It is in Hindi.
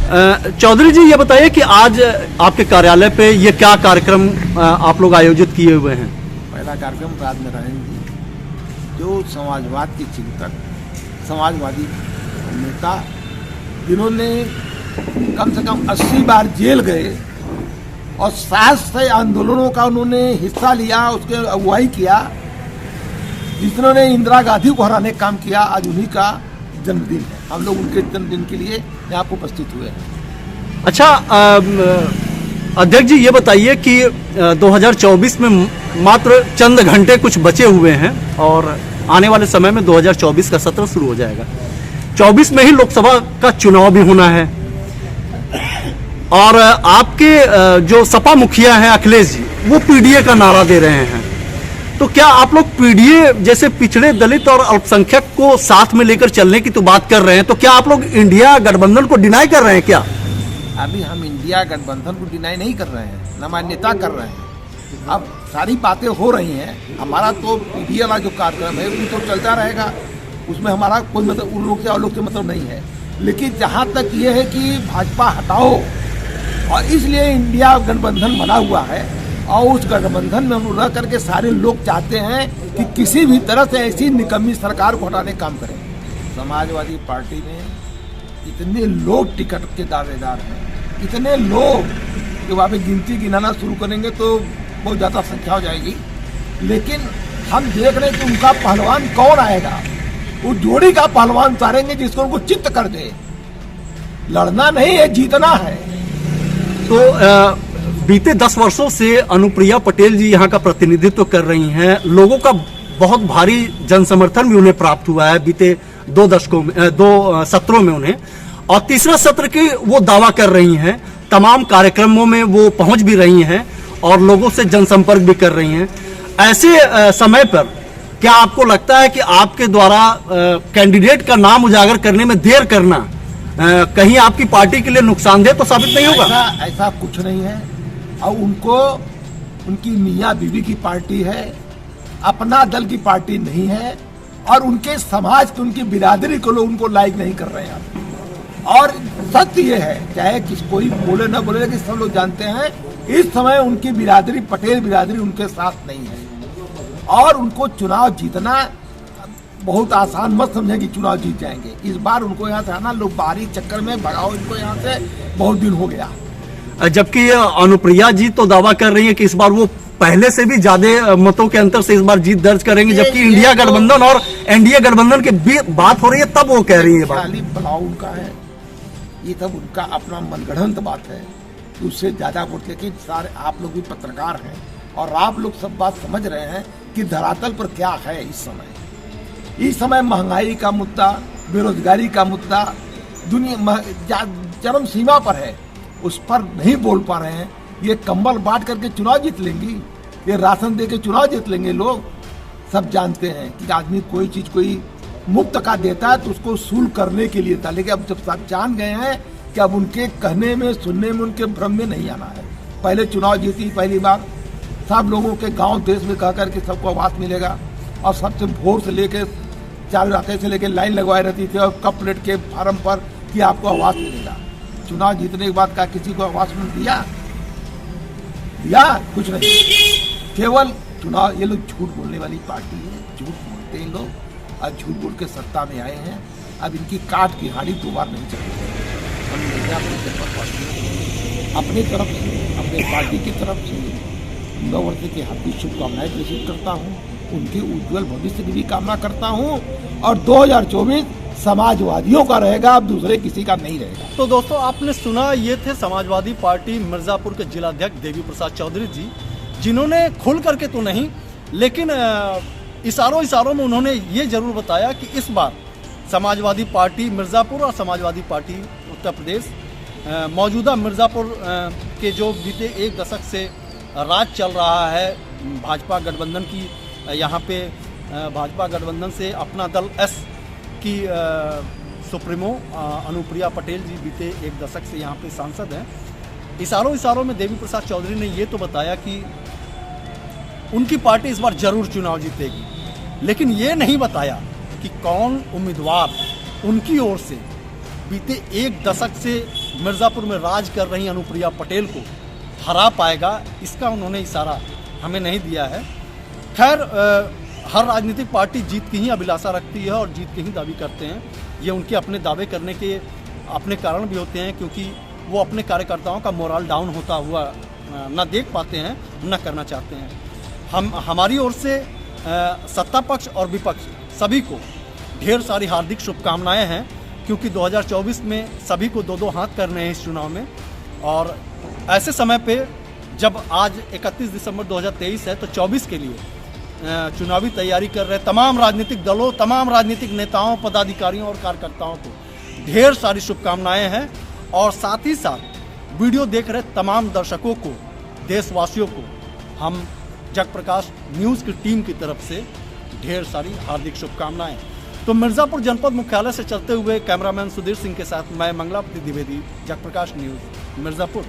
चौधरी जी, ये बताइए कि आज आपके कार्यालय पे ये क्या कार्यक्रम आप लोग आयोजित किए हुए हैं? पहला कार्यक्रम राज नारायण जी, जो समाजवाद के चिंतक, समाजवादी नेता, जिन्होंने कम से कम 80 बार जेल गए और 60 आंदोलनों का उन्होंने हिस्सा लिया, उसके अगुवाई किया, जिन्होंने इंदिरा गांधी को हराने का काम किया, आज उन्हीं का जन्मदिन है। हम लोग उनके जन्मदिन के लिए यहाँ पर उपस्थित हुए हैं। अच्छा, अध्यक्ष जी, ये बताइए कि 2024 में मात्र चंद घंटे कुछ बचे हुए हैं और आने वाले समय में 2024 का सत्र शुरू हो जाएगा। 24 में ही लोकसभा का चुनाव भी होना है और आपके जो सपा मुखिया हैं अखिलेश जी, वो पीडीए का नारा दे रहे हैं। तो क्या आप लोग पीडीए जैसे पिछड़े, दलित और अल्पसंख्यक को साथ में लेकर चलने की तो बात कर रहे हैं, तो क्या आप लोग इंडिया गठबंधन को डिनाई कर रहे हैं क्या? अभी हम इंडिया गठबंधन को डिनाई नहीं कर रहे हैं, न मान्यता कर रहे हैं। अब सारी बातें हो रही हैं, हमारा तो पीडीए वाला जो कार्यक्रम है वो तो चलता रहेगा, उसमें हमारा कोई मतलब उन लोग से और लोग से मतलब नहीं है। लेकिन जहाँ तक ये है कि भाजपा हटाओ, और इसलिए इंडिया गठबंधन बना हुआ है और उस गठबंधन में हम रह करके सारे लोग चाहते हैं कि किसी भी तरह से ऐसी निकम्मी सरकार को हटाने का काम करें। समाजवादी पार्टी में इतने लोग टिकट के दावेदार हैं, इतने लोग कि वहाँ पे गिनती गिनाना शुरू करेंगे तो बहुत ज़्यादा संख्या हो जाएगी। लेकिन हम देख रहे हैं कि उनका पहलवान कौन आएगा, वो जोड़ी का पहलवान उतारेंगे जिसको उनको चित्त कर दे। लड़ना नहीं है, जीतना है। तो बीते 10 वर्षों से अनुप्रिया पटेल जी यहाँ का प्रतिनिधित्व कर रही हैं। लोगों का बहुत भारी जन समर्थन भी उन्हें प्राप्त हुआ है बीते 2 सत्रों में उन्हें, और तीसरा सत्र की वो दावा कर रही हैं। तमाम कार्यक्रमों में वो पहुंच भी रही हैं और लोगों से जनसंपर्क भी कर रही हैं। ऐसे समय पर क्या आपको लगता है कि आपके द्वारा कैंडिडेट का नाम उजागर करने में देर करना कहीं आपकी पार्टी के लिए नुकसानदेह तो साबित नहीं होगा? ऐसा कुछ नहीं है। और उनको, उनकी मियाँ बीवी की पार्टी है, अपना दल की पार्टी नहीं है, और उनके समाज की, उनकी बिरादरी को लोग उनको लाइक नहीं कर रहे हैं। और सत्य ये है, चाहे किस कोई बोले ना बोले, लेकिन सब लोग जानते हैं इस समय उनकी बिरादरी, पटेल बिरादरी उनके साथ नहीं है। और उनको चुनाव जीतना बहुत आसान मत समझे कि चुनाव जीत जाएंगे। इस बार उनको यहाँ से आना, लोग बाहरी चक्कर में भगाओ इनको यहाँ से, बहुत दिन हो गया। जबकि अनुप्रिया जी तो दावा कर रही है कि इस बार वो पहले से भी ज्यादा मतों के अंतर से इस बार जीत दर्ज करेंगे, जबकि इंडिया गठबंधन और एनडीए गठबंधन की बात हो रही है तब वो कह रही है। खाली बुलाव उनका है, ये तब उनका अपना मनगढ़ंत बात है, उससे ज्यादा वोट। लेकिन सारे आप लोग भी पत्रकार हैं और आप लोग सब बात समझ रहे हैं कि धरातल पर क्या है। इस समय महंगाई का मुद्दा, बेरोजगारी का मुद्दा दुनिया चरम सीमा पर है, उस पर नहीं बोल पा रहे हैं। ये कंबल बांट करके चुनाव जीत लेंगी, ये राशन दे के चुनाव जीत लेंगे लोग। सब जानते हैं कि आदमी कोई चीज कोई मुफ्त का देता है तो उसको सूल करने के लिए था। लेकिन अब जब सब जान गए हैं कि अब उनके कहने में, सुनने में, उनके भ्रम में नहीं आना है। पहले चुनाव जीती पहली बार, सब लोगों के गांव देश में कह करके सबको आवास मिलेगा, और सबसे भोर से लेके 4 रास्ते से लेके लाइन लगवाई रहती थी और कप प्लेट के फार्म पर कि आपको आवास मिलेगा। चुनाव जीतने के बाद का किसी को आवास में दिया कुछ नहीं। केवल चुनाव, ये लोग झूठ बोलने वाली पार्टी है, झूठ बोलते हैं लोग और झूठ बोल के सत्ता में आए हैं। अब इनकी काट की हाड़ी 2 बार नहीं चलेगी। हम अपनी तरफ से, अपने पार्टी की तरफ से 9 वर्ष की हार्दिक शुभकामनाएं प्रेषित करता हूँ, उनके उज्जवल भविष्य की भी कामना करता हूँ। और 2024 समाजवादियों का रहेगा, अब दूसरे किसी का नहीं रहेगा। तो दोस्तों, आपने सुना, ये थे समाजवादी पार्टी मिर्जापुर के जिलाध्यक्ष देवी प्रसाद चौधरी जी, जिन्होंने खुल करके तो नहीं, लेकिन इशारों में उन्होंने ये जरूर बताया कि इस बार समाजवादी पार्टी मिर्जापुर और समाजवादी पार्टी उत्तर प्रदेश, मौजूदा मिर्जापुर के जो बीते 1 दशक से राज चल रहा है भाजपा गठबंधन की, यहाँ पे भाजपा गठबंधन से अपना दल एस की सुप्रीमो अनुप्रिया पटेल जी बीते 1 दशक से यहाँ पे सांसद हैं। इशारों में देवी प्रसाद चौधरी ने ये तो बताया कि उनकी पार्टी इस बार जरूर चुनाव जीतेगी, लेकिन ये नहीं बताया कि कौन उम्मीदवार उनकी ओर से बीते 1 दशक से मिर्ज़ापुर में राज कर रही अनुप्रिया पटेल को हरा पाएगा, इसका उन्होंने इशारा हमें नहीं दिया है। खैर, हर राजनीतिक पार्टी जीत की ही अभिलाषा रखती है और जीत के ही दावे करते हैं। ये उनके अपने दावे करने के अपने कारण भी होते हैं, क्योंकि वो अपने कार्यकर्ताओं का मोरल डाउन होता हुआ न देख पाते हैं, न करना चाहते हैं। हमारी ओर से सत्ता पक्ष और विपक्ष सभी को ढेर सारी हार्दिक शुभकामनाएं हैं, क्योंकि 2024 में सभी को 2-2 हाथ करने हैं इस चुनाव में। और ऐसे समय पे जब आज 31 दिसंबर 2023 है, तो 24 के लिए चुनावी तैयारी कर रहे तमाम राजनीतिक दलों, तमाम राजनीतिक नेताओं, पदाधिकारियों और कार्यकर्ताओं को ढेर सारी शुभकामनाएं हैं। और साथ ही साथ वीडियो देख रहे तमाम दर्शकों को, देशवासियों को हम जगप्रकाश न्यूज़ की टीम की तरफ से ढेर सारी हार्दिक शुभकामनाएं। तो मिर्ज़ापुर जनपद मुख्यालय से चलते हुए कैमरामैन सुधीर सिंह के साथ मैं मंगलापति द्विवेदी, जगप्रकाश न्यूज़, मिर्ज़ापुर।